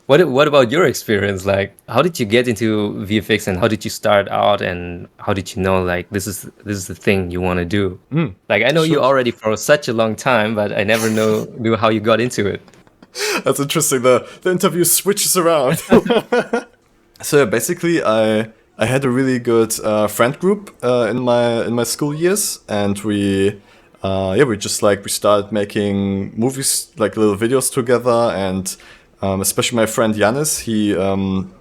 What about your experience? Like, how did you get into VFX, and how did you start out, and how did you know like this is the thing you want to do? Like, I know you Sure. already for such a long time, but I never knew how you got into it. That's interesting. The interview switches around. So yeah, basically, I had a really good friend group in my school years, and we just like we started making movies, like little videos together, and especially my friend Yanis,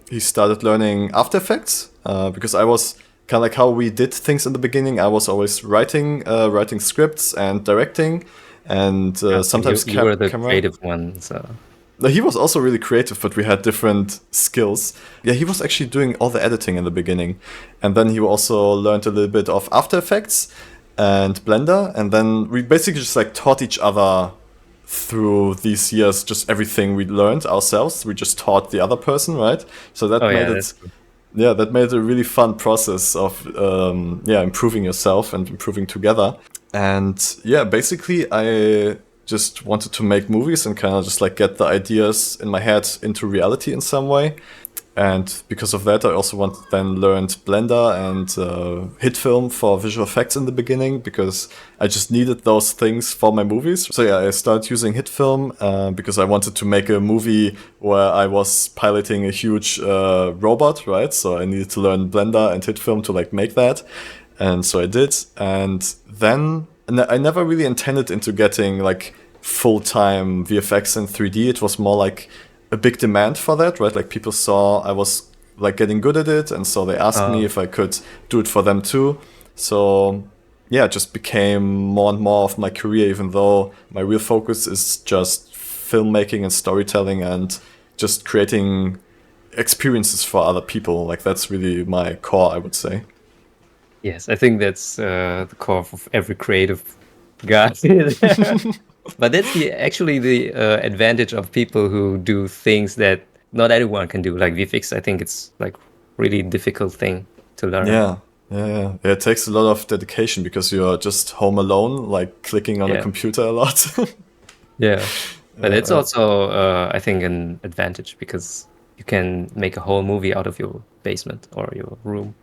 he started learning After Effects because I was kind of like how we did things in the beginning. I was always writing scripts and directing, and Yeah, so you sometimes you were the camera. creative one, so No, he was also really creative, but we had different skills. Yeah, he was actually doing all the editing in the beginning. And then he also learned a little bit of After Effects and Blender. And then we basically just like taught each other through these years, just everything we learned ourselves. We just taught the other person, right? So oh that made yeah, it, that's cool. yeah, that made it a really fun process of, yeah, improving yourself and improving together. And yeah, basically, I just wanted to make movies and kind of just like get the ideas in my head into reality in some way. And because of that, I also then learned Blender and HitFilm for visual effects in the beginning because I just needed those things for my movies. So yeah, I started using HitFilm because I wanted to make a movie where I was piloting a huge robot, right? So I needed to learn Blender and HitFilm to like make that, and so I did. And then I never really intended into getting like full-time VFX in 3D. It was more like a big demand for that, right? Like people saw I was like getting good at it, and so they asked me Oh, if I could do it for them too. So yeah, it just became more and more of my career, even though my real focus is just filmmaking and storytelling and just creating experiences for other people. Like that's really my core, I would say. yes, I think that's the core of every creative guy. But that's actually the advantage of people who do things that not everyone can do, like VFX. I think it's like really difficult thing to learn. Yeah. It takes a lot of dedication because you're just home alone, like clicking on a Yeah, computer a lot. yeah. But it's Yeah. also, I think, an advantage because you can make a whole movie out of your basement or your room.